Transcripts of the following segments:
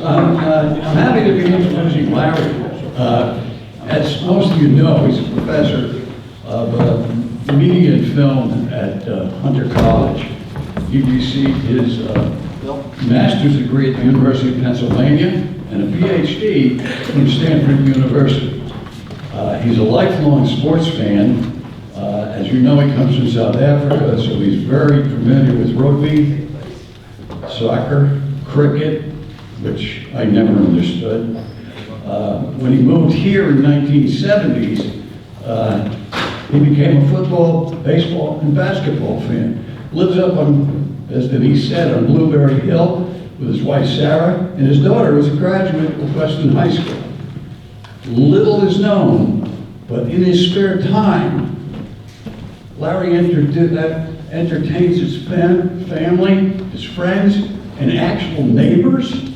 I'm happy to be introducing Larry. As most of you know, he's a professor of media and film at Hunter College. He received his master's degree at the University of Pennsylvania and a PhD from Stanford University. He's a lifelong sports fan. As you know, he comes from South Africa, so he's very familiar with rugby, soccer, cricket, which I never understood. When he moved here in the 1970s, he became a football, baseball, and basketball fan. Lives up on, as Denise said, on Blueberry Hill with his wife Sarah, and his daughter is a graduate of Weston High School. Little is known, but in his spare time, Larry entertains his family, his friends, and actual neighbors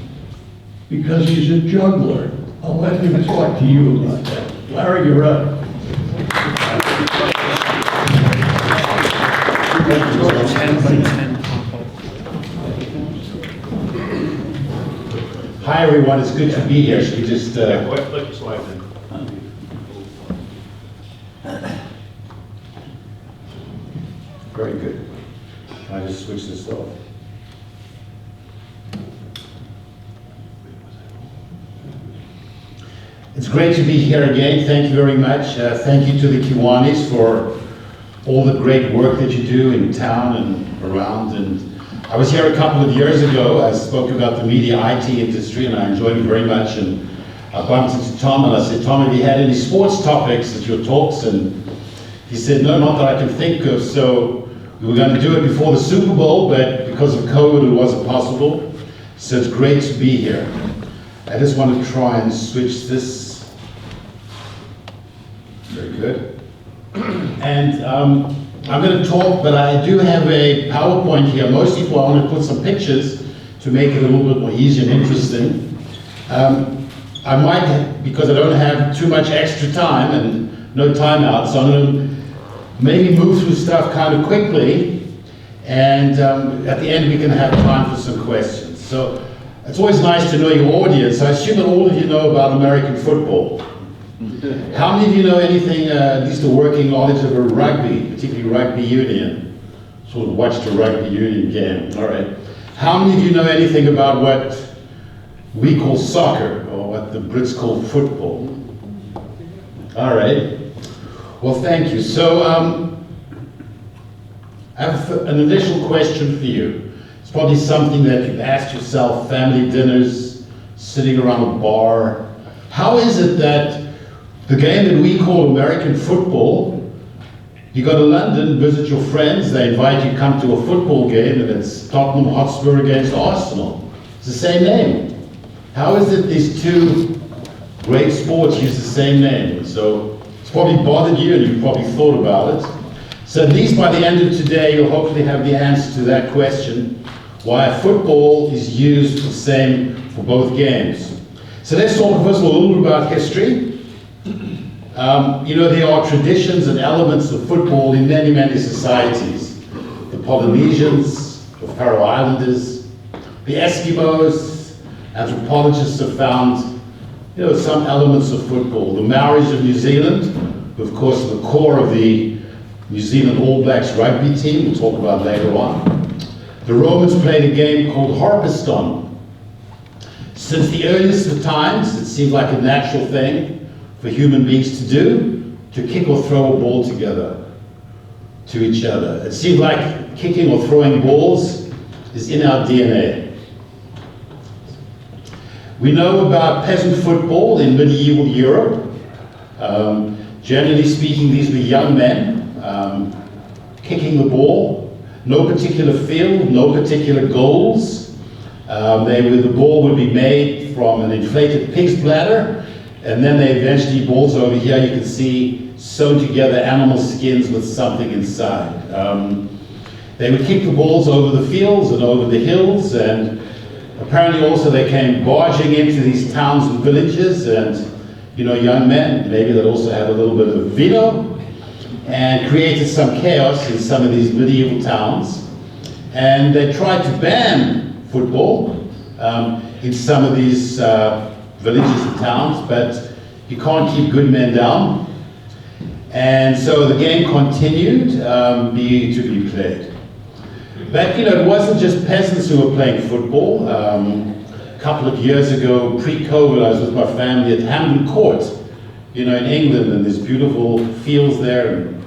because he's a juggler. I'll let him talk to you about that. Larry, you're up. Hi everyone, it's good to be here. Should we just Click the slide then. Very good. Can I just switch this off? It's great to be here again. Thank you very much. Thank you to the Kiwanis for all the great work that you do in town and around. And I was here a couple of years ago. I spoke about the media IT industry and I enjoyed it very much. And I bumped into Tom and I said, Tom, have you had any sports topics at your talks? And he said, no, not that I can think of. So we were going to do it before the Super Bowl, but because of COVID, it wasn't possible. So it's great to be here. I just want to try and switch this. Very good. And I'm going to talk, but I do have a PowerPoint here, mostly for I want to put some pictures to make it a little bit more easy and interesting. I might, because I don't have too much extra time and no timeout, so I'm going to maybe move through stuff kind of quickly, and at the end we can have time for some questions. So it's always nice to know your audience. I assume that all of you know about American football. How many of you know anything, at least a working knowledge of a rugby, particularly rugby union? Sort of watched a rugby union game, all right. How many of you know anything about what we call soccer, or what the Brits call football? All right. Well, thank you. So I have an initial question for you. It's probably something that you've asked yourself, family dinners, sitting around a bar. How is it that the game that we call American football, you go to London, visit your friends, they invite you to come to a football game, and it's Tottenham Hotspur against Arsenal. It's the same name. How is it these two great sports use the same name? So it's probably bothered you, and you've probably thought about it. So at least by the end of today, you'll hopefully have the answer to that question, why football is used the same for both games. So let's talk first of all a little bit about history. You know, there are traditions and elements of football in many, many societies. The Polynesians, the Faroe Islanders, the Eskimos, anthropologists have found, you know, some elements of football. The Maoris of New Zealand, who of course are the core of the New Zealand All Blacks rugby team, we'll talk about later on. The Romans played a game called harpeston. Since the earliest of times, it seemed like a natural thing for human beings to do, to kick or throw a ball together to each other. It seemed like kicking or throwing balls is in our DNA. We know about peasant football in medieval Europe. Generally speaking, these were young men kicking the ball, no particular field, no particular goals. The ball would be made from an inflated pig's bladder, and then they eventually, balls over here, you can see sewn together animal skins with something inside. They would kick the balls over the fields and over the hills, and apparently also they came barging into these towns and villages, and you know, young men, maybe that also had a little bit of vino, and created some chaos in some of these medieval towns. And they tried to ban football. in some of these villages and towns, but you can't keep good men down. And so the game continued to be played. But it wasn't just peasants who were playing football. A couple of years ago, pre-COVID, I was with my family at Hampden Court, in England, and there's beautiful fields there, and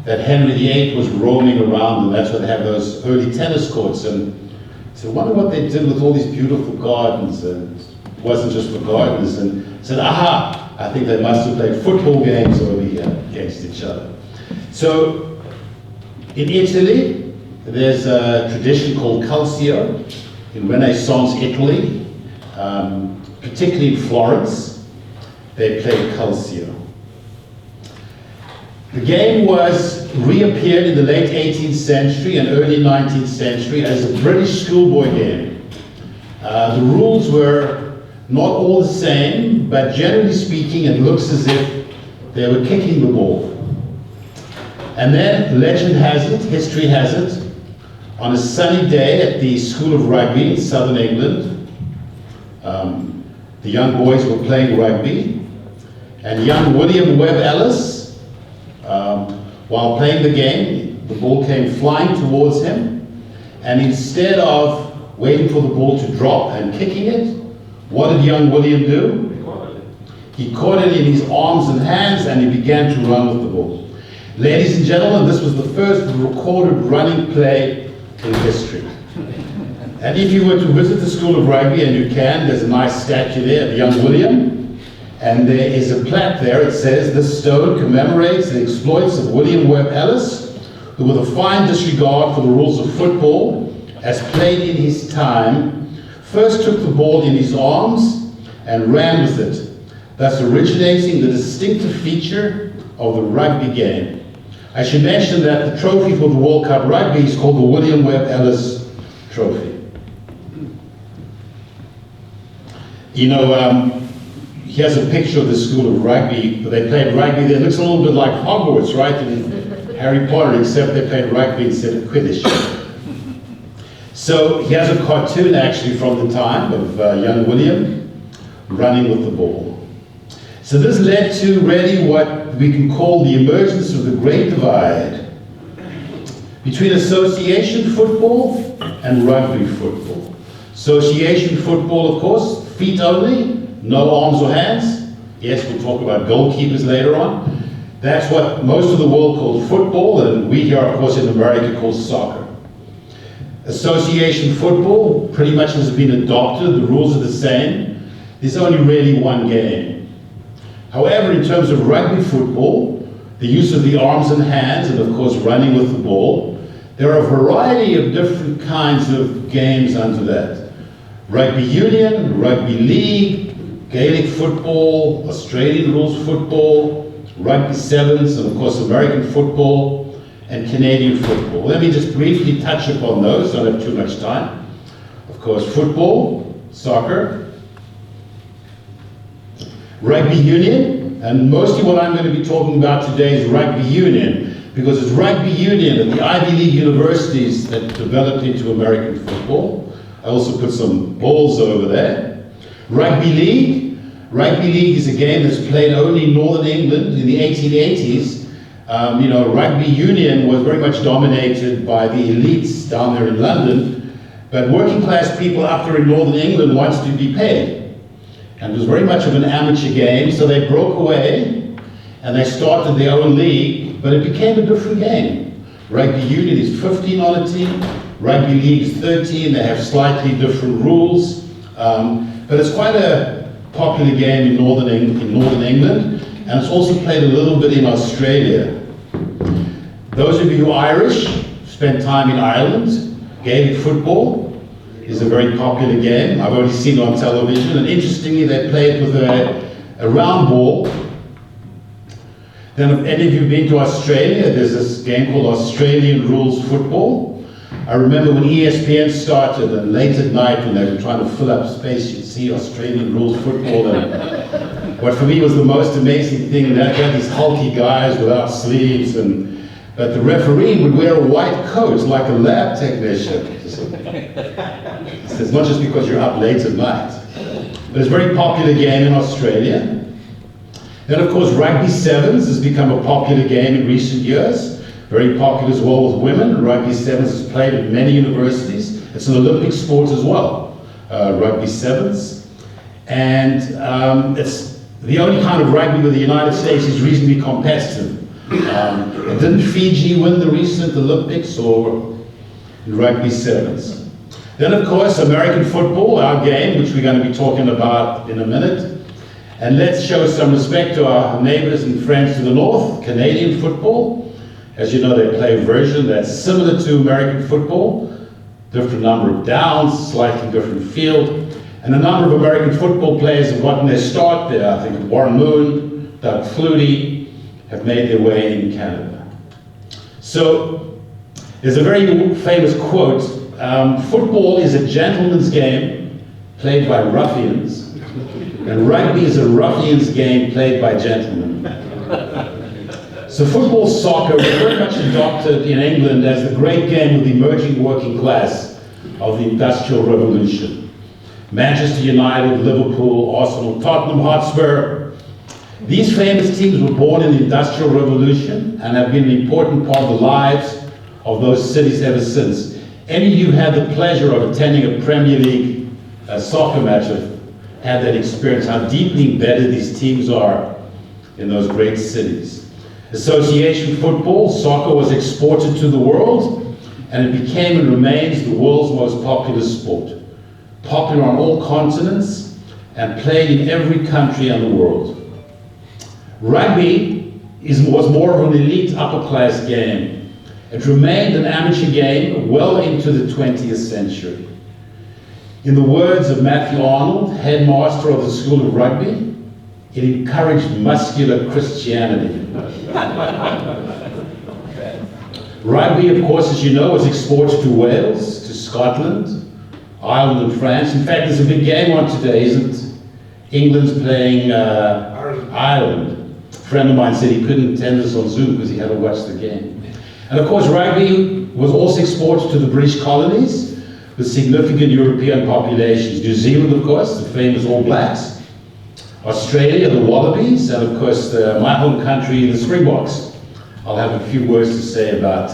that Henry VIII was roaming around, and that's where they have those early tennis courts. And so I wonder what they did with all these beautiful gardens, and it wasn't just for gardens, and I said, aha, I think they must have played football games over here against each other. So in Italy, there's a tradition called calcio in Renaissance Italy, particularly in Florence. They played calcio. The game reappeared in the late 18th century and early 19th century as a British schoolboy game. The rules were not all the same, but generally speaking, it looks as if they were kicking the ball. And then, legend has it, history has it, on a sunny day at the School of Rugby in southern England, the young boys were playing rugby, and young William Webb Ellis, while playing the game, the ball came flying towards him, and instead of waiting for the ball to drop and kicking it, what did young William do? He caught it in his arms and hands, and he began to run with the ball. Ladies and gentlemen, this was the first recorded running play in history. And if you were to visit the School of Rugby, and you can, there's a nice statue there of young William, and there is a plaque there. It says, "This stone commemorates the exploits of William Webb Ellis, who with a fine disregard for the rules of football, as played in his time, first took the ball in his arms and ran with it, thus originating the distinctive feature of the rugby game." I should mention that the trophy for the World Cup Rugby is called the William Webb Ellis Trophy. Here's a picture of the School of Rugby. They played rugby there. It looks a little bit like Hogwarts, right, in Harry Potter, except they played rugby instead of Quidditch. So here's a cartoon actually from the time of young William running with the ball. So this led to really what we can call the emergence of the great divide between association football and rugby football. Association football, of course, feet only, no arms or hands. Yes, we'll talk about goalkeepers later on. That's what most of the world calls football, and we here, of course, in America call soccer. Association football pretty much has been adopted. The rules are the same. There's only really one game. However, in terms of rugby football, the use of the arms and hands, and of course running with the ball, there are a variety of different kinds of games under that. Rugby union, rugby league, Gaelic football, Australian rules football, rugby sevens, and of course American football, and Canadian football. Let me just briefly touch upon those, don't have too much time. Of course, football, soccer, rugby union, and mostly what I'm going to be talking about today is rugby union, because it's rugby union at the Ivy League universities that developed into American football. I also put some balls over there. Rugby league. Rugby league is a game that's played only in Northern England in the 1880s. Rugby union was very much dominated by the elites down there in London, but working class people up there in Northern England wanted to be paid. And it was very much of an amateur game, so they broke away and they started their own league, but it became a different game. Rugby union is 15 on a team, rugby league is 13, they have slightly different rules, but it's quite a popular game in Northern England, and it's also played a little bit in Australia. Those of you who are Irish, spent time in Ireland, Gaelic football is a very popular game. I've only seen it on television, and interestingly they play it with a round ball. Then if any of you have been to Australia, there's this game called Australian rules football. I remember when ESPN started, and late at night when they were trying to fill up space, you'd see Australian rules football. And what for me was the most amazing thing, that they had these hulky guys without sleeves, but the referee would wear a white coat like a lab technician. It's not just because you're up late at night. but it's a very popular game in Australia. Then, of course, rugby sevens has become a popular game in recent years. Very popular as well with women. Rugby sevens is played at many universities. It's an Olympic sport as well, rugby sevens. And it's the only kind of rugby where the United States is reasonably competitive. Didn't Fiji win the recent Olympics or rugby sevens? Then, of course, American football, our game, which we're going to be talking about in a minute. And let's show some respect to our neighbors and friends to the north, Canadian football. As you know, they play a version that's similar to American football. Different number of downs, slightly different field. And a number of American football players have gotten their start there. I think Warren Moon, Doug Flutie have made their way in Canada. So there's a very famous quote, football is a gentleman's game played by ruffians, and rugby is a ruffian's game played by gentlemen. So football, soccer was very much adopted in England as the great game of the emerging working class of the Industrial Revolution. Manchester United, Liverpool, Arsenal, Tottenham Hotspur. These famous teams were born in the Industrial Revolution and have been an important part of the lives of those cities ever since. Any of you had the pleasure of attending a Premier League soccer match have had that experience, how deeply embedded these teams are in those great cities. Association football, soccer was exported to the world, and it became and remains the world's most popular sport. Popular on all continents and played in every country in the world. Rugby was more of an elite upper-class game. It remained an amateur game well into the 20th century. In the words of Matthew Arnold, headmaster of the School of Rugby, it encouraged muscular Christianity. Rugby, of course, as you know, was exported to Wales, to Scotland, Ireland and France. In fact, there's a big game on today, isn't England's playing Ireland. A friend of mine said he couldn't attend this on Zoom because he had to watch the game. And of course, rugby was also exported to the British colonies with significant European populations. New Zealand, of course, the famous All Blacks. Australia, the Wallabies, and of course, my home country, the Springboks. I'll have a few words to say about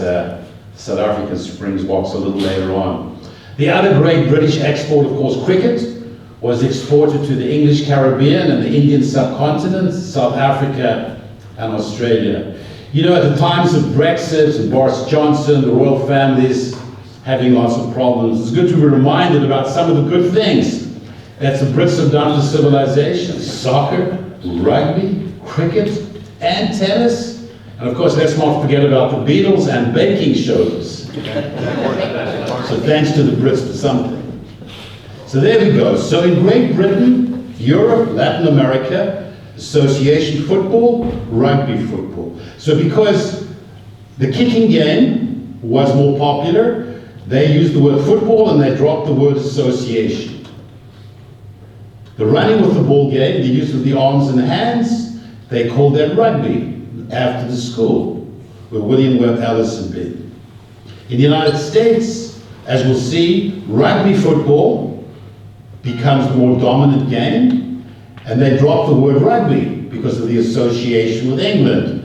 South African Springboks a little later on. The other great British export, of course, cricket, was exported to the English Caribbean and the Indian subcontinent, South Africa and Australia. You know, at the times of Brexit and Boris Johnson, the royal families having lots of problems, it's good to be reminded about some of the good things that the Brits have done for civilization. Soccer, rugby, cricket, and tennis. And of course, let's not forget about the Beatles and baking shows. So thanks to the Brits for something. So there we go. So in Great Britain, Europe, Latin America, association football, rugby football. So because the kicking game was more popular, they used the word football and they dropped the word association. The running with the ball game, the use of the arms and the hands, they called that rugby after the school where William Webb Ellis had been. In the United States, as we'll see, rugby football becomes the more dominant game, and they drop the word rugby because of the association with England.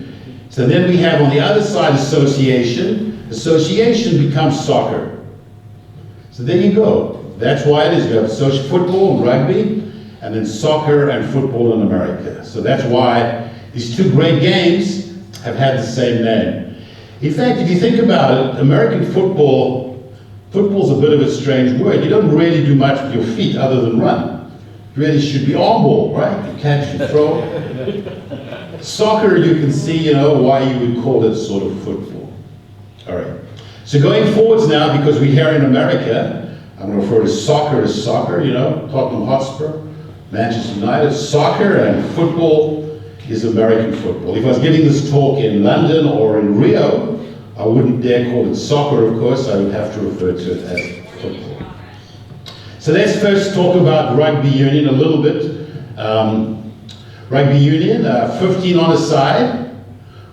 So then we have on the other side association. Association becomes soccer. So there you go. That's why it is. You have social football and rugby, and then soccer and football in America. So that's why these two great games have had the same name. In fact, if you think about it, American football's a bit of a strange word. You don't really do much with your feet other than run. It really should be arm ball, right? You catch and throw. Soccer, you can see, you know, why you would call it sort of football. All right. So going forwards now, because we're here in America, I'm going to refer to soccer as soccer, you know, Tottenham Hotspur, Manchester United. Soccer and football is American football. If I was giving this talk in London or in Rio, I wouldn't dare call it soccer, of course. I would have to refer to it as football. So let's first talk about rugby union a little bit. Rugby union, 15 on a side,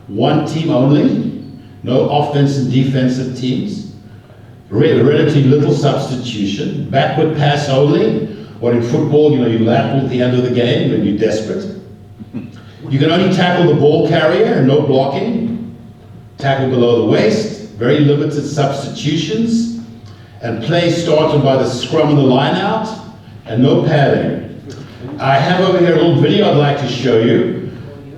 one team only, no offense and defensive teams, relatively little substitution, backward pass only, What in football, you lap at the end of the game when you're desperate. You can only tackle the ball carrier and no blocking. Tackle below the waist, very limited substitutions, and play started by the scrum and the line out, and no padding. I have over here a little video I'd like to show you.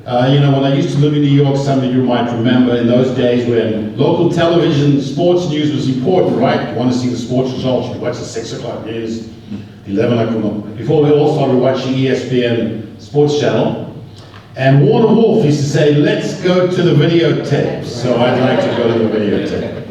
When I used to live in New York, some of you might remember in those days when local television, sports news was important, right? You want to see the sports results, you watch the 6 o'clock news, 11 o'clock, before we all started watching ESPN Sports Channel. And Warner Wolf used to say, let's go to the videotape. So I'd like to go to the videotape.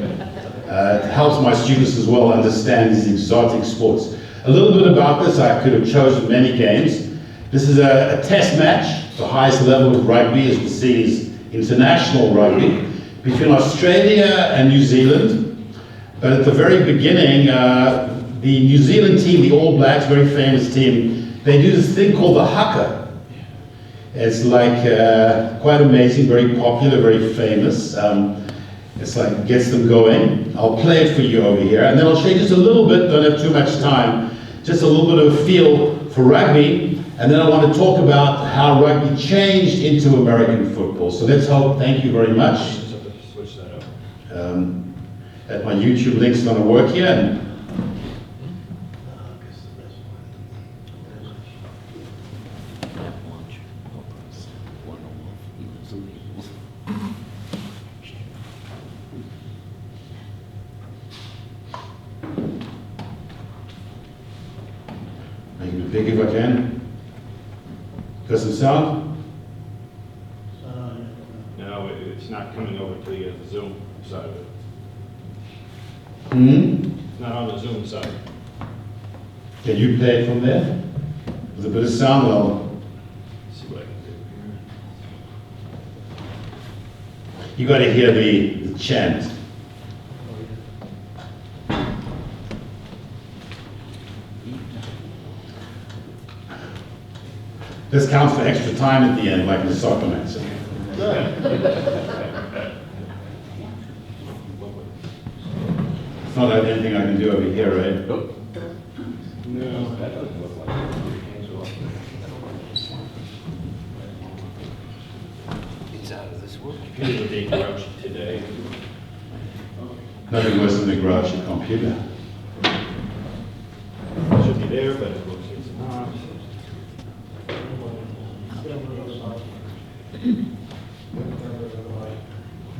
It helps my students as well understand these exotic sports. A little bit about this, I could have chosen many games. This is a test match. The highest level of rugby, as we see, is international rugby, between Australia and New Zealand. But at the very beginning, the New Zealand team, the All Blacks, very famous team, they do this thing called the haka. It's like quite amazing, very popular, very famous. It's like gets them going. I'll play it for you over here, and then I'll show you just a little bit, don't have too much time, just a little bit of a feel for rugby. And then I want to talk about how rugby changed into American football. So let's hope, thank you very much. Switch that up. That my YouTube link's going to work here. Make it big if I can. Does it sound? No, it's not coming over to the Zoom side of it. It's not on the Zoom side. Can you play it from there? With a bit of sound, I'll See what I can do here. you got to hear the chant. This counts for extra time at the end, like the soccer match. It's not like anything I can do over here, right? No, that doesn't look like it. It's out of this world. Computer would be grouchy today. Nothing worse than a grouchy computer. It should be there, but it looks like it's not.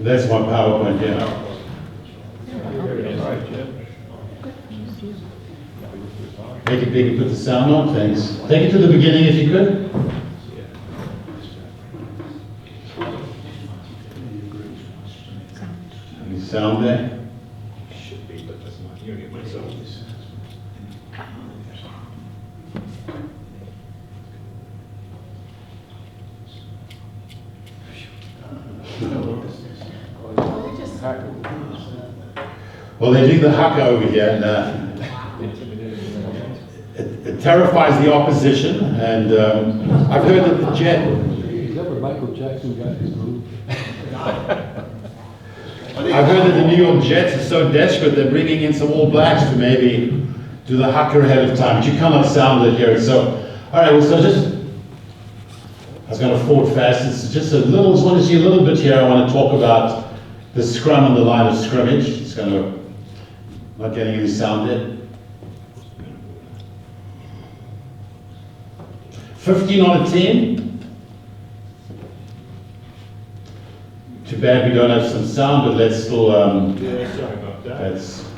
That's my PowerPoint, yeah. Make it big and put the sound on, thanks. Take it to the beginning if you could. Any sound there? Should be, but that's not. You're gonna get myself. Well, they do the haka over here, and it terrifies the opposition. And I've heard that the Jet. Is that where Michael Jackson got his move? I've heard that the New York Jets are so desperate they're bringing in some All Blacks to maybe do the haka ahead of time. But you cannot sound it here. So, all right. Well, so just I was going to forward fast. It's just a little. Just want to see a little bit here. I want to talk about the scrum and the line of scrimmage. It's going to. Not getting any sound there. 15 on a team. Too bad we don't have some sound, but let's still. Yeah, sorry about that. That's.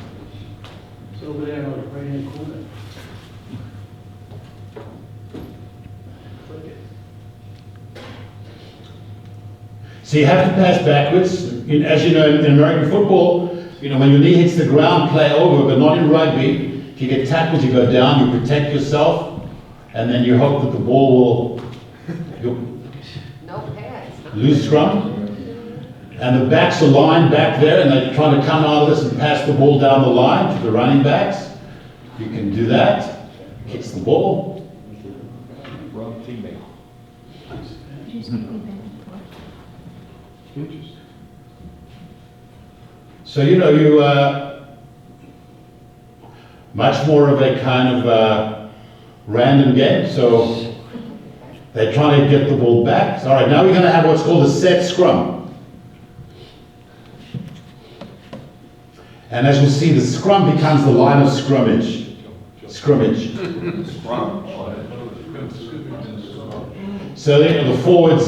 It's over there on the right-hand corner. So you have to pass backwards. As you know, in American football, when your knee hits the ground, play over, but not in rugby. If you get tackled, you go down, you protect yourself, and then you hope that the ball will No pads. lose scrum. And the backs are lined back there, and they're trying to come out of this and pass the ball down the line to the running backs. You can do that. Kicks the ball. Wrong teammate. Interesting. So, much more of a kind of random game. So they're trying to get the ball back. All right, now we're going to have what's called a set scrum. And as you'll see, the scrum becomes the line of scrimmage. Scrimmage. So the forwards,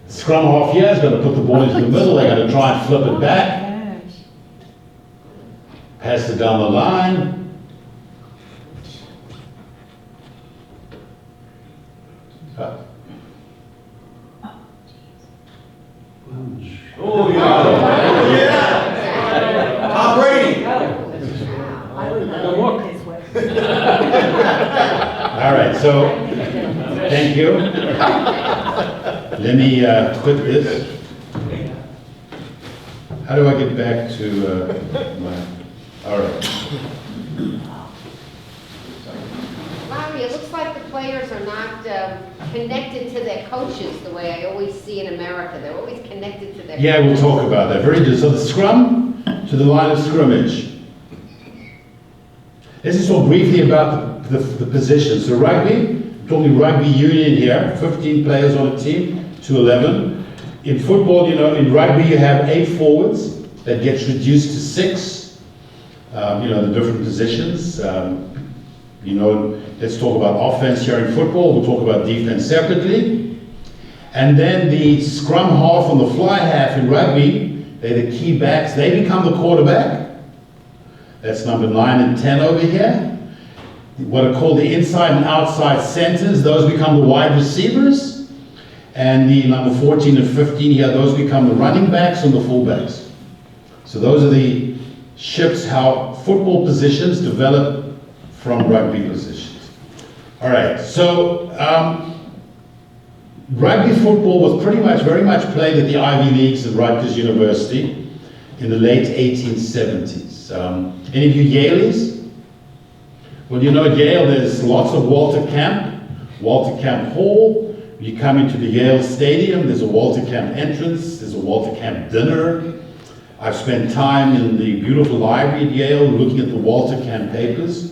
scrum half here is going to put the ball into the middle. They're going to try and flip it back. Pass it down the line. Oh, yeah. Tom Brady. All right, so thank you. Let me quit this. How do I get back to my? All right. Larry, it looks like the players are not connected to their coaches the way I always see in America. They're always connected to their Yeah, we'll talk about that. Very good. So the scrum to the line of scrimmage. Let's just talk briefly about the positions. So rugby, talking rugby union here, 15 players on a team to 11. In football, you know, in rugby you have 8 forwards. That gets reduced to 6. You know, the different positions. You know, let's talk about offense here in football. We'll talk about defense separately. And then the scrum half and the fly half in rugby, they're the key backs. They become the quarterback. That's number 9 and 10 over here. What are called the inside and outside centers, those become the wide receivers. And the number 14 and 15 here, those become the running backs and the fullbacks. So those are the shifts, how football positions develop from rugby positions. All right, so rugby football was very much played at the Ivy Leagues at Rutgers University in the late 1870s. Any of you Yaleys? Well, you know at Yale there's lots of Walter Camp Hall. When you come into the Yale Stadium, there's a Walter Camp entrance, there's a Walter Camp dinner. I've spent time in the beautiful library at Yale looking at the Walter Camp papers.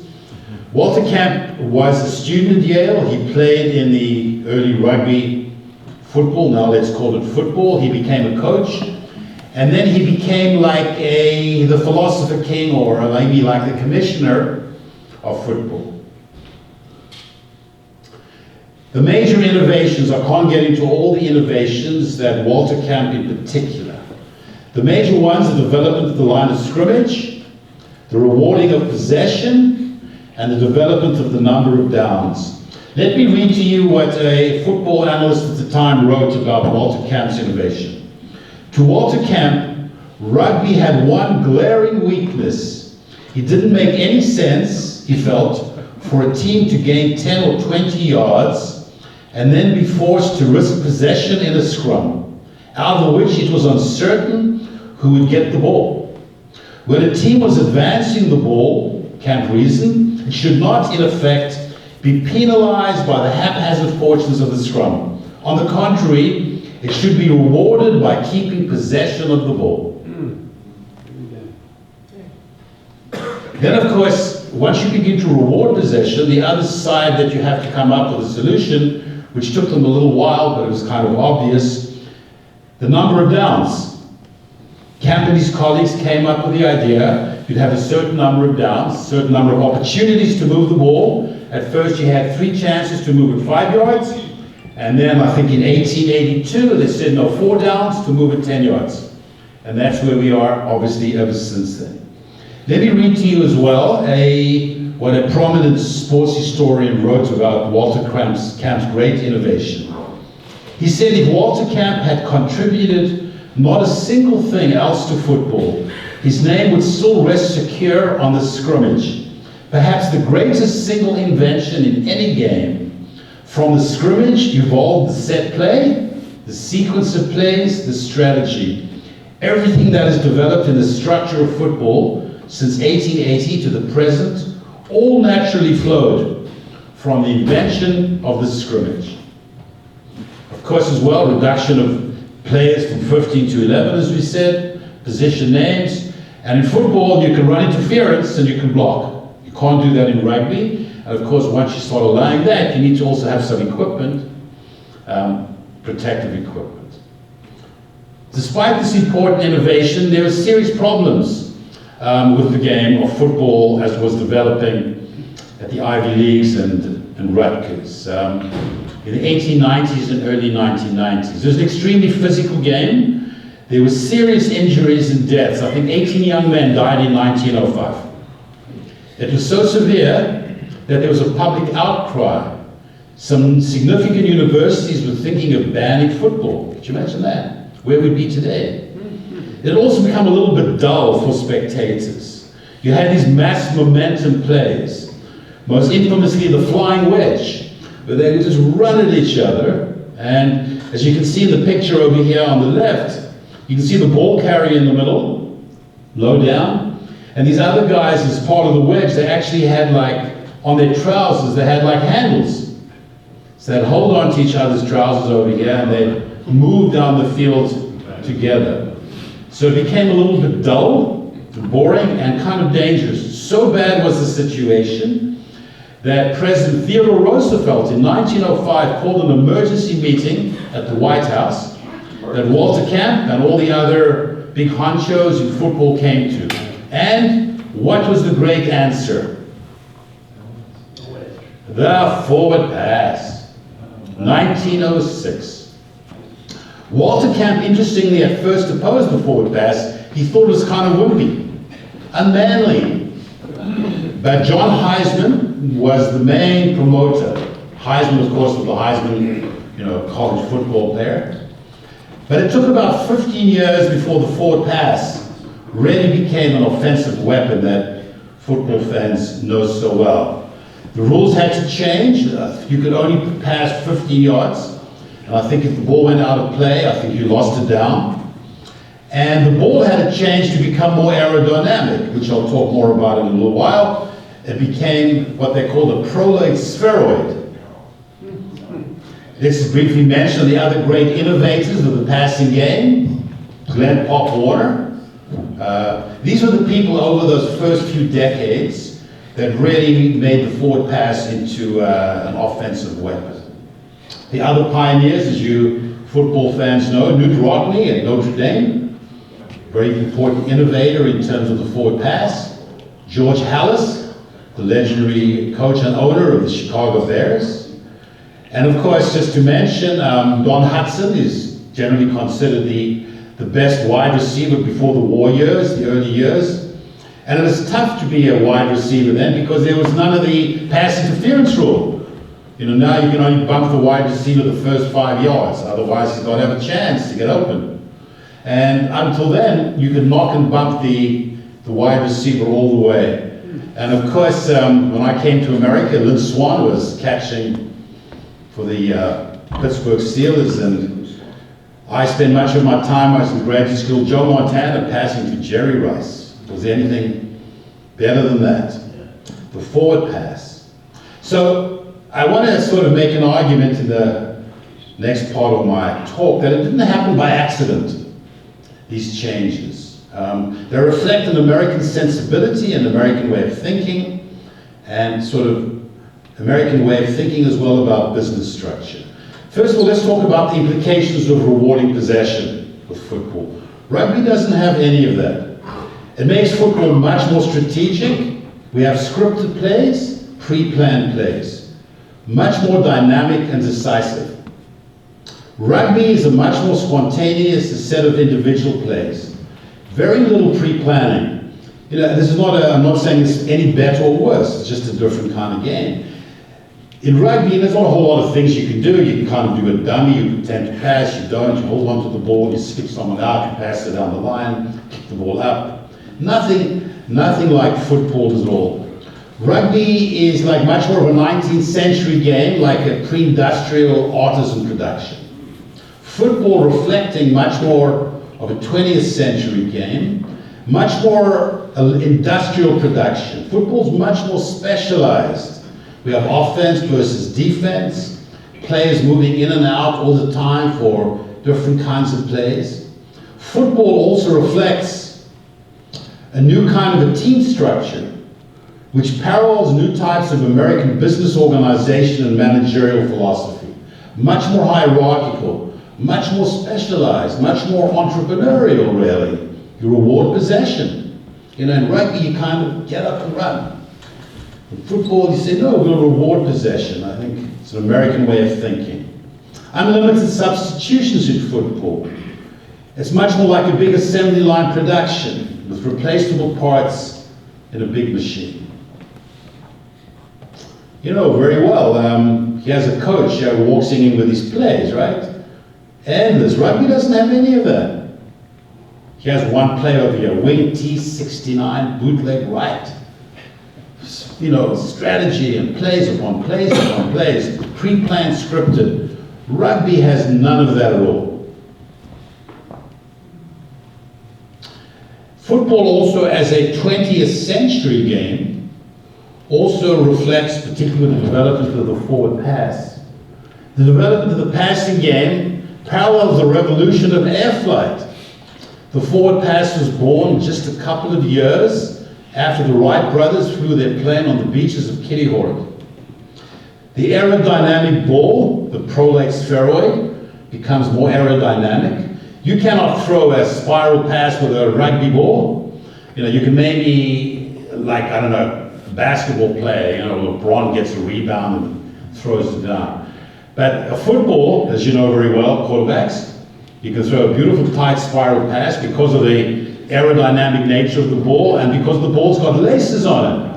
Walter Camp was a student at Yale. He played in the early rugby football, now let's call it football. He became a coach. And then he became like the philosopher king, or maybe like the commissioner of football. The major innovations, I can't get into all the innovations that Walter Camp in particular. The major ones are the development of the line of scrimmage, the rewarding of possession, and the development of the number of downs. Let me read to you what a football analyst at the time wrote about Walter Camp's innovation. To Walter Camp, rugby had one glaring weakness. It didn't make any sense, he felt, for a team to gain 10 or 20 yards and then be forced to risk possession in a scrum, out of which it was uncertain who would get the ball. When a team was advancing the ball, Camp reasoned, it should not, in effect, be penalized by the haphazard fortunes of the scrum. On the contrary, it should be rewarded by keeping possession of the ball. Then, of course, once you begin to reward possession, the other side that you have to come up with a solution, which took them a little while, but it was kind of obvious, the number of downs. Camp and his colleagues came up with the idea you'd have a certain number of downs, a certain number of opportunities to move the ball. At first you had 3 chances to move it 5 yards. And then I think in 1882, they said no, 4 downs to move it 10 yards. And that's where we are, obviously, ever since then. Let me read to you as well what a prominent sports historian wrote about Walter Camp's great innovation. He said if Walter Camp had contributed not a single thing else to football, his name would still rest secure on the scrimmage. Perhaps the greatest single invention in any game. From the scrimmage evolved the set play, the sequence of plays, the strategy. Everything that has developed in the structure of football since 1880 to the present, all naturally flowed from the invention of the scrimmage. Of course, as well, reduction of players from 15 to 11, as we said, position names. And in football, you can run interference and you can block. You can't do that in rugby. And of course, once you start allowing that, you need to also have some equipment, protective equipment. Despite this important innovation, there are serious problems with the game of football as it was developing at the Ivy Leagues and Rutgers. In the 1890s and early 1990s. It was an extremely physical game. There were serious injuries and deaths. I think 18 young men died in 1905. It was so severe that there was a public outcry. Some significant universities were thinking of banning football. Could you imagine that? Where we'd be today. It had also become a little bit dull for spectators. You had these mass momentum plays, most infamously the flying wedge, where they would just run at each other. And as you can see in the picture over here on the left, you can see the ball carrier in the middle, low down. And these other guys, as part of the wedge, they actually had like, on their trousers, they had like handles. So they'd hold on to each other's trousers over here and they'd move down the field together. So it became a little bit dull, boring, and kind of dangerous. So bad was the situation that President Theodore Roosevelt in 1905 called an emergency meeting at the White House that Walter Camp and all the other big honchos in football came to. And what was the great answer? The forward pass. 1906. Walter Camp, interestingly, at first opposed the forward pass. He thought it was kind of wimpy, unmanly. But John Heisman was the main promoter. Heisman, of course, was the Heisman, college football player. But it took about 15 years before the forward pass really became an offensive weapon that football fans know so well. The rules had to change. You could only pass 15 yards. And I think if the ball went out of play, I think you lost it down. And the ball had to change to become more aerodynamic, which I'll talk more about in a little while. It became what they called a prolate spheroid. This is briefly mentioned the other great innovators of the passing game, Glenn Pop Warner. These were the people over those first few decades that really made the forward pass into an offensive weapon. The other pioneers, as you football fans know, Newt Rodney at Notre Dame, very important innovator in terms of the forward pass. George Halas, the legendary coach and owner of the Chicago Bears. And of course, just to mention, Don Hudson is generally considered the best wide receiver before the war years, the early years. And it was tough to be a wide receiver then because there was none of the pass interference rule. Now you can only bump the wide receiver the first 5 yards, otherwise he's got to have a chance to get open. And until then, you could knock and bump the wide receiver all the way. And of course, when I came to America, Lynn Swann was catching for the Pittsburgh Steelers, and I spent much of my time, I was in graduate school, Joe Montana passing to Jerry Rice. Was there anything better than that? The forward pass. So I want to sort of make an argument in the next part of my talk that it didn't happen by accident, these changes. They reflect an American sensibility, an American way of thinking, and sort of American way of thinking as well about business structure. First of all, let's talk about the implications of rewarding possession with football. Rugby doesn't have any of that. It makes football much more strategic. We have scripted plays, pre-planned plays. Much more dynamic and decisive. Rugby is a much more spontaneous set of individual plays. Very little pre-planning. This is not I'm not saying it's any better or worse, it's just a different kind of game. In rugby, there's not a whole lot of things you can do. You can kind of do a dummy, you attempt to pass, you don't, you hold on to the ball, you skip someone out, you pass it down the line, kick the ball up. Nothing like football at all. Rugby is like much more of a 19th century game, like a pre-industrial artisan production. Football reflecting much more of a 20th century game, much more industrial production. Football's much more specialized. We have offense versus defense, players moving in and out all the time for different kinds of plays. Football also reflects a new kind of a team structure. which parallels new types of American business organization and managerial philosophy. Much more hierarchical, much more specialized, much more entrepreneurial, really. You reward possession. You know, in rugby, you kind of get up and run. In football, you say, no, we'll reward possession. I think it's an American way of thinking. Unlimited substitutions in football. It's much more like a big assembly line production with replaceable parts in a big machine. You know very well, he has a coach who walks in with his plays, right? And this rugby doesn't have any of that. He has one play over here, wing T69, bootleg right. You know, strategy and plays upon plays upon plays, pre-planned, scripted. Rugby has none of that at all. Football also, as a 20th century game, also reflects particularly the development of the forward pass. The development of the passing game parallels the revolution of air flight. The forward pass was born just a couple of years after the Wright brothers flew their plane on the beaches of Kitty Hawk. The aerodynamic ball, the prolate spheroid, becomes more aerodynamic. You cannot throw a spiral pass with a rugby ball. You know, you can maybe, like, I don't know, a basketball player, you know, LeBron gets a rebound and throws it down. But a football, as you know very well, quarterbacks, you can throw a beautiful tight spiral pass because of the aerodynamic nature of the ball and because the ball's got laces on it.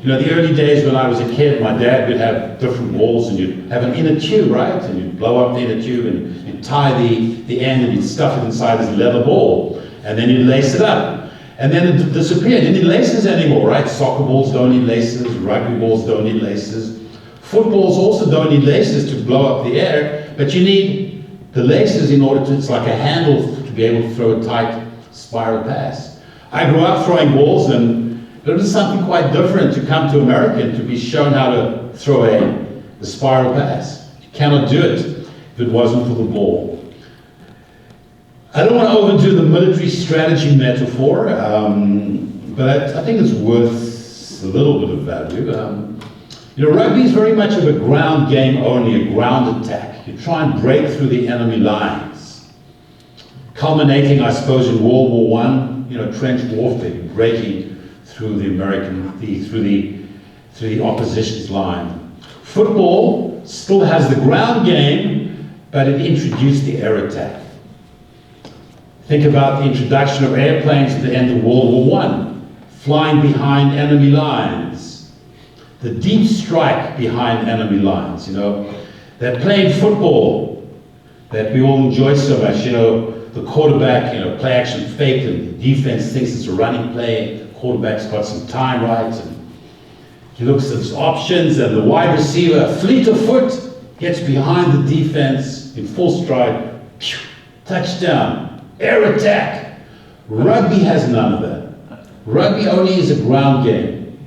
You know, the early days when I was a kid, my dad would have different balls and you'd have an inner tube, right? And you'd blow up the inner tube and you'd tie the end and you'd stuff it inside this leather ball. And then you'd lace it up. And then it disappeared. You didn't need laces anymore, right? Soccer balls don't need laces. Rugby balls don't need laces. Footballs also don't need laces to blow up the air, but you need the laces in order to, it's like a handle to be able to throw a tight spiral pass. I grew up throwing balls but it was something quite different to come to America and to be shown how to throw a spiral pass. You cannot do it if it wasn't for the ball. I don't want to overdo the military strategy metaphor, but I think it's worth a little bit of value. You know, rugby is very much of a ground game only, a ground attack. You try and break through the enemy lines. Culminating, I suppose, in World War I, you know, trench warfare, breaking through the opposition's line. Football still has the ground game, but it introduced the air attack. Think about the introduction of airplanes at the end of World War I, flying behind enemy lines. The deep strike behind enemy lines, you know. That playing football that we all enjoy so much, you know, the quarterback, you know, play action fake and the defense thinks it's a running play. Quarterback's got some time right, and he looks at his options, and the wide receiver, fleet of foot, gets behind the defense in full stride, touchdown, air attack. Rugby has none of that. Rugby only is a ground game.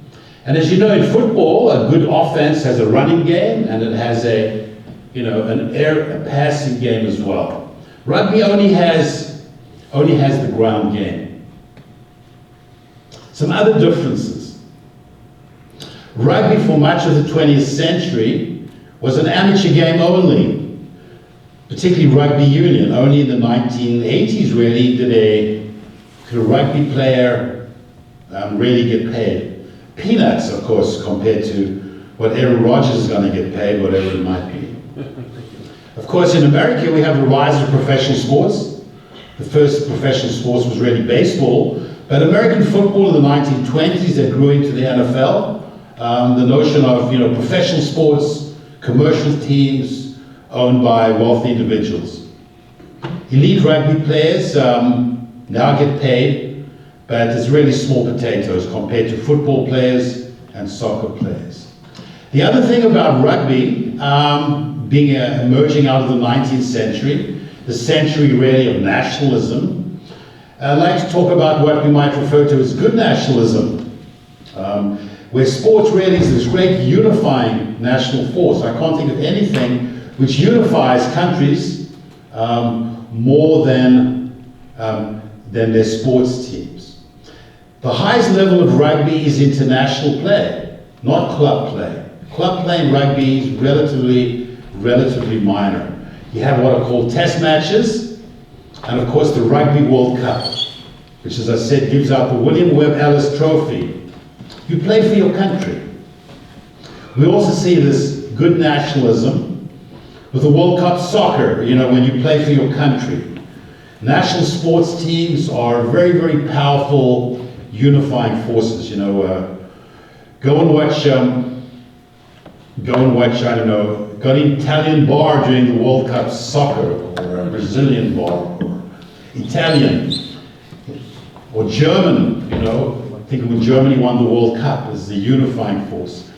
And as you know, in football, a good offense has a running game, and it has a passing game as well. Rugby only has the ground game. Some other differences. Rugby for much of the 20th century was an amateur game only, particularly rugby union. Only in the 1980s really could a rugby player really get paid. Peanuts, of course, compared to what Aaron Rodgers is going to get paid, whatever it might be. Of course, in America, we have the rise of professional sports. The first professional sports was really baseball. But American football in the 1920s, that grew into the NFL. The notion of, you know, professional sports, commercial teams owned by wealthy individuals. Elite rugby players now get paid, but it's really small potatoes compared to football players and soccer players. The other thing about rugby, being emerging out of the 19th century, the century really of nationalism, I'd like to talk about what we might refer to as good nationalism, where sports really is this great unifying national force. I can't think of anything which unifies countries more than their sports teams. The highest level of rugby is international play, not club play. Club play in rugby is relatively minor. You have what are called test matches, and of course the Rugby World Cup, which, as I said, gives out the William Webb Ellis Trophy. You play for your country. We also see this good nationalism with the World Cup soccer, you know, when you play for your country. National sports teams are very, very powerful unifying forces, you know. Go and watch, I don't know, got an Italian bar during the World Cup soccer, or a Brazilian bar, or Italian, or German, you know. I think when Germany won the World Cup as the unifying force.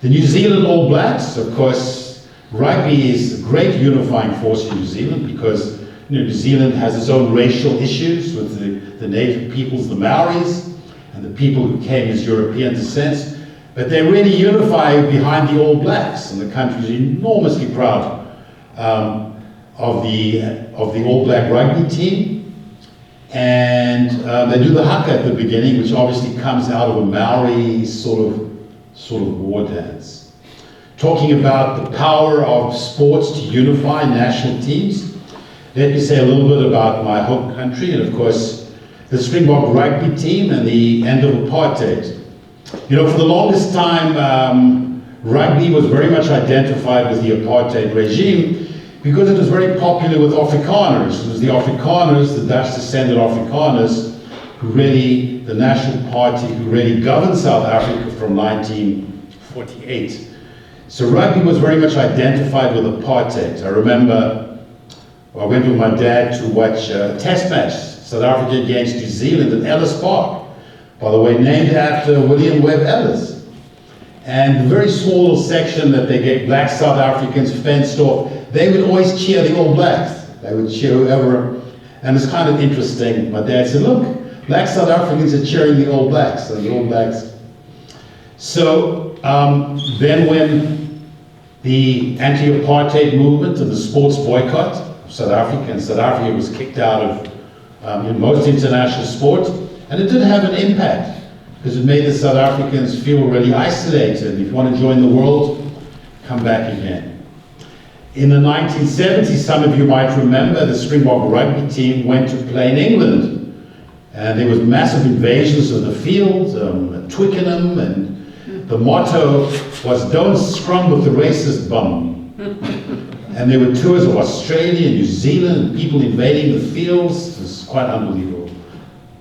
The New Zealand All Blacks, of course, rugby is a great unifying force in New Zealand because New Zealand has its own racial issues with the native peoples, the Maoris, and the people who came as European descent. But they really unify behind the All Blacks, and the country is enormously proud of the All Black rugby team. And they do the haka at the beginning, which obviously comes out of a Maori sort of war dance. Talking about the power of sports to unify national teams, let me say a little bit about my home country, and of course the Springbok rugby team and the end of apartheid. You know, for the longest time, rugby was very much identified with the apartheid regime because it was very popular with Afrikaners. It was the Afrikaners, the Dutch descended Afrikaners, who really, the National Party, who really governed South Africa from 1948. So rugby was very much identified with apartheid. I remember I went with my dad to watch a test match, South Africa against New Zealand at Ellis Park, by the way, named after William Webb Ellis. And the very small little section that they get black South Africans fenced off, they would always cheer the All Blacks. They would cheer whoever, and it's kind of interesting. My dad said, look, black South Africans are cheering the All Blacks, and the All Blacks. So then when the anti-apartheid movement and the sports boycott of South Africa, and South Africa was kicked out of most international sport, and it did have an impact, because it made the South Africans feel really isolated. If you want to join the world, come back again. In the 1970s, some of you might remember, the Springbok rugby team went to play in England. And there was massive invasions of the field at Twickenham, and the motto was, don't scrum with the racist bum. And there were tours of Australia, New Zealand, people invading the fields. It was quite unbelievable.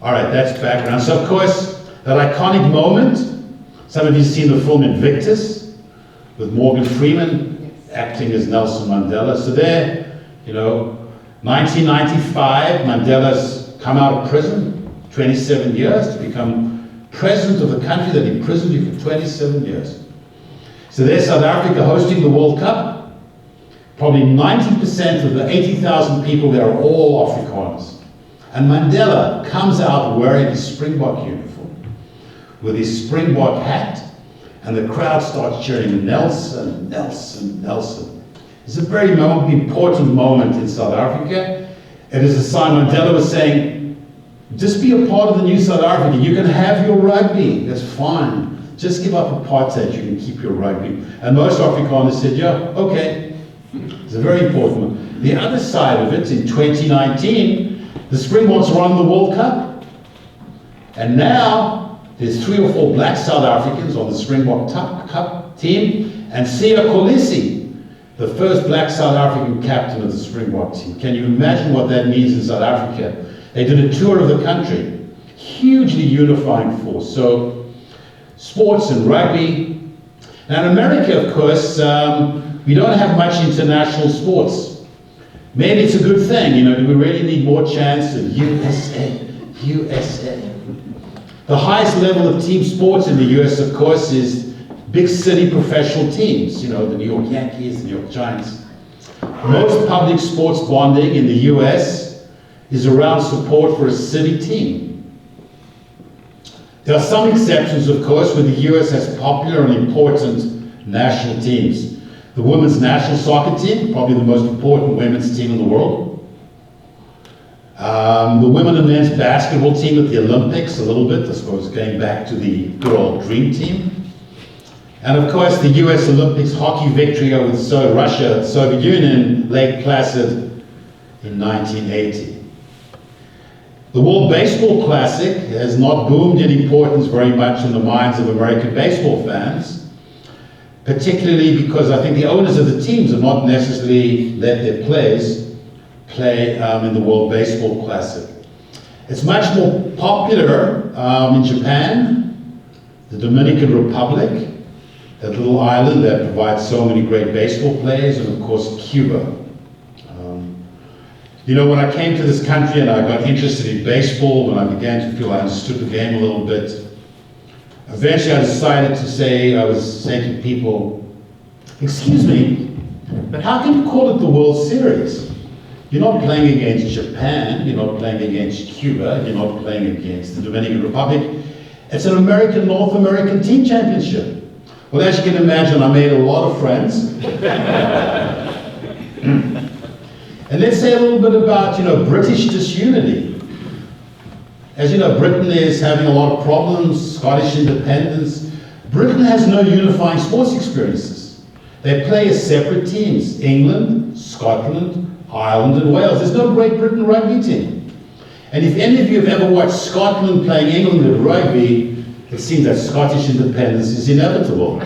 All right, that's background. So of course, that iconic moment, some of you have seen the film Invictus, with Morgan Freeman acting as Nelson Mandela. So there, you know, 1995, Mandela's come out of prison, 27 years, to become president of the country that imprisoned you for 27 years. So there's South Africa hosting the World Cup. Probably 90% of the 80,000 people there are all Afrikaners. And Mandela comes out wearing his Springbok uniform, with his Springbok hat, and the crowd starts cheering, Nelson, Nelson, Nelson. It's a very important moment in South Africa. It is a sign. Mandela was saying, just be a part of the new South Africa. You can have your rugby, that's fine. Just give up apartheid, you can keep your rugby. And most Afrikaners said, yeah, okay. It's a very important one. The other side of it, in 2019, the Springboks won the World Cup. And now, there's 3 or 4 black South Africans on the Springbok Cup team, and Siya Kolisi, the first black South African captain of the Springbok team. Can you imagine what that means in South Africa? They did a tour of the country, hugely unifying force. So, sports and rugby. Now in America, of course, we don't have much international sports. Maybe it's a good thing, you know, do we really need more chance of USA, USA? The highest level of team sports in the US, of course, is big city professional teams, you know, the New York Yankees, the New York Giants. Most public sports bonding in the US is around support for a city team. There are some exceptions, of course, where the US has popular and important national teams. The women's national soccer team, probably the most important women's team in the world. The women and men's basketball team at the Olympics, a little bit, I suppose, going back to the good old dream team. And of course, the US Olympics hockey victory over Russia, the Soviet Union, Lake Placid in 1980. The World Baseball Classic has not boomed in importance very much in the minds of American baseball fans, particularly because I think the owners of the teams have not necessarily let their players play in the World Baseball Classic. It's much more popular in Japan, the Dominican Republic, that little island that provides so many great baseball players, and of course Cuba. You know, when I came to this country and I got interested in baseball, when I began to feel I understood the game a little bit, eventually I decided to say to people, excuse me, but how can you call it the World Series? You're not playing against Japan, you're not playing against Cuba, you're not playing against the Dominican Republic. It's an North American team championship. Well, as you can imagine, I made a lot of friends. And let's say a little bit about, British disunity. As you know, Britain is having a lot of problems, Scottish independence. Britain has no unifying sports experiences. They play as separate teams, England, Scotland, Ireland, and Wales. There's no Great Britain rugby team. And if any of you have ever watched Scotland playing England at rugby, it seems that Scottish independence is inevitable.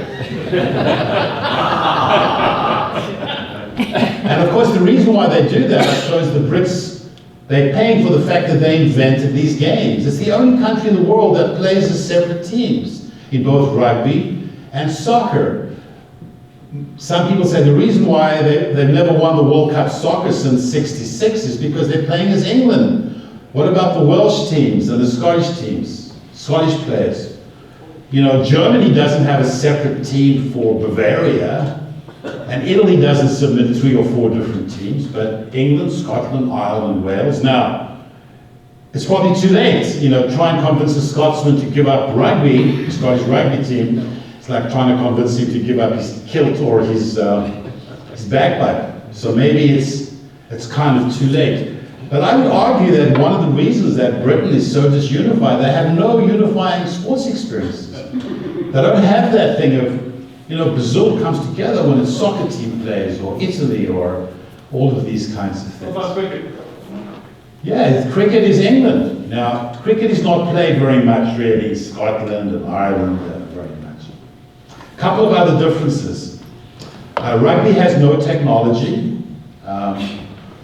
And of course, the reason why they do that, I suppose the Brits, they're paying for the fact that they invented these games. It's the only country in the world that plays as separate teams in both rugby and soccer. Some people say the reason why they've never won the World Cup soccer since '66 is because they're playing as England. What about the Welsh teams and the Scottish teams, Scottish players? Germany doesn't have a separate team for Bavaria, and Italy doesn't submit 3 or 4 different teams, but England, Scotland, Ireland, Wales. Now, it's probably too late, try and convince a Scotsman to give up rugby, the Scottish rugby team. It's like trying to convince him to give up his kilt or his bagpipe. So maybe it's kind of too late. But I would argue that one of the reasons that Britain is so disunified, they have no unifying sports experiences. They don't have that thing of, Brazil comes together when its soccer team plays, or Italy, or all of these kinds of things. What about cricket? Yeah, cricket is England. Now, cricket is not played very much really in Scotland and Ireland very much. A couple of other differences. Rugby has no technology.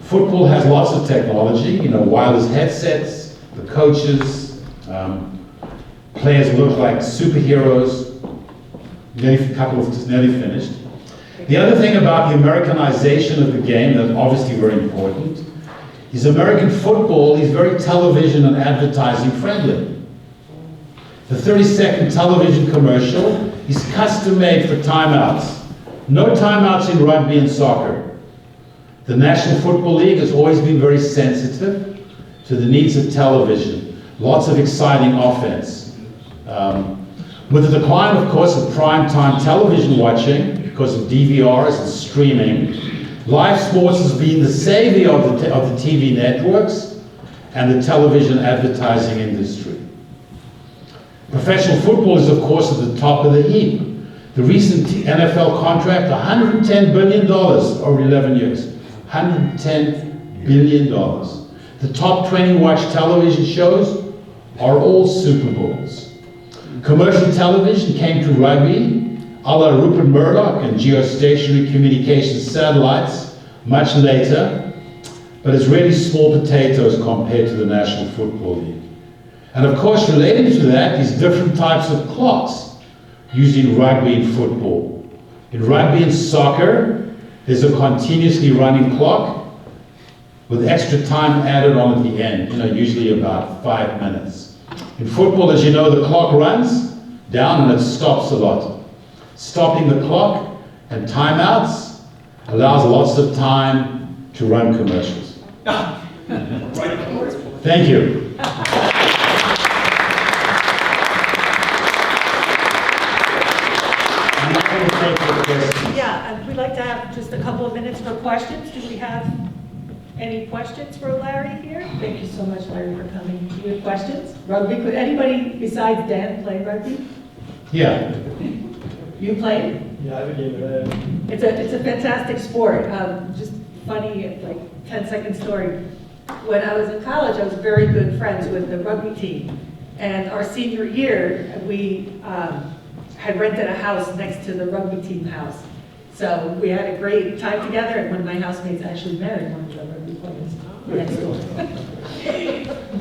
Football has lots of technology, wireless headsets, the coaches, players look like superheroes. A couple of nearly finished. The other thing about the Americanization of the game that's obviously very important is American football is very television and advertising friendly. The 30-second television commercial is custom made for timeouts. No timeouts in rugby and soccer. The National Football League has always been very sensitive to the needs of television. Lots of exciting offense. With the decline, of course, of prime-time television watching, because of DVRs and streaming, live sports has been the savior of the TV networks and the television advertising industry. Professional football is, of course, at the top of the heap. The recent NFL contract, $110 billion over 11 years. $110 billion. The top 20 watched television shows are all Super Bowls. Commercial television came to rugby, a la Rupert Murdoch and geostationary communications satellites, much later, but it's really small potatoes compared to the National Football League. And of course, related to that is different types of clocks used in rugby and football. In rugby and soccer, there's a continuously running clock with extra time added on at the end, usually about 5 minutes. In football, as you know, the clock runs down and it stops a lot. Stopping the clock and timeouts allows lots of time to run commercials. Thank you. Yeah, we'd like to have just a couple of minutes for questions. Do we have Any questions for Larry here? Thank you so much, Larry, for coming. Do you have questions? Rugby, could anybody besides Dan play rugby? Yeah. You played? Yeah, I have a game of that. It's a fantastic sport. Just funny, like 10-second story. When I was in college, I was very good friends with the rugby team. And our senior year, we had rented a house next to the rugby team house. So we had a great time together, and one of my housemates actually married one of the rugby players next door.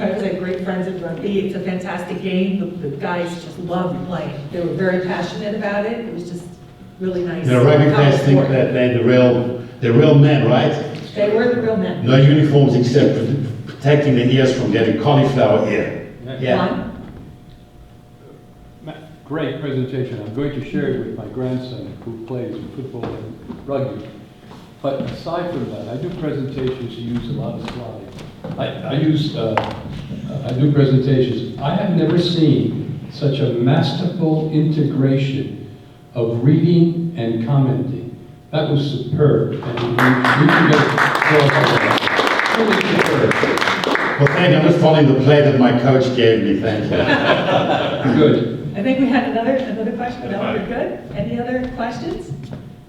I was like great friends in rugby. It's a fantastic game. The guys just loved playing. They were very passionate about it. It was just really nice. The rugby players think that they're real men, right? They were the real men. No uniforms except for protecting their ears from getting cauliflower ear. Yeah. One. Great presentation. I'm going to share it with my grandson who plays football and rugby. But aside from that, I do presentations to use a lot of slides. I do presentations. I have never seen such a masterful integration of reading and commenting. That was superb. And we can get really superb. Well, thank you. I'm just following the play that my coach gave me. Thank you. Good. I think we had another question. No, we're good. Any other questions?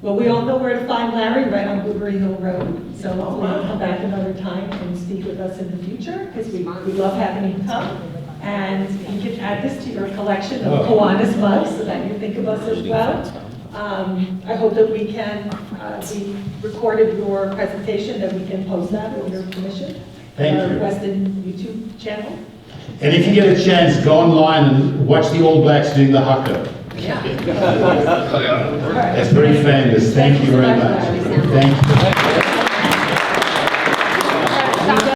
Well, we all know where to find Larry, right on Blueberry Hill Road. So hopefully he'll come back another time and speak with us in the future, because we love having him come. And you can add this to your collection of Kiwanis mugs so that you think of us as well. I hope that we can, we recorded your presentation, that we can post that with your permission. Thank on you. our Weston YouTube channel. And if you get a chance, go online and watch the All Blacks doing the haka. Yeah. That's very famous. Thank you very much. Thank you.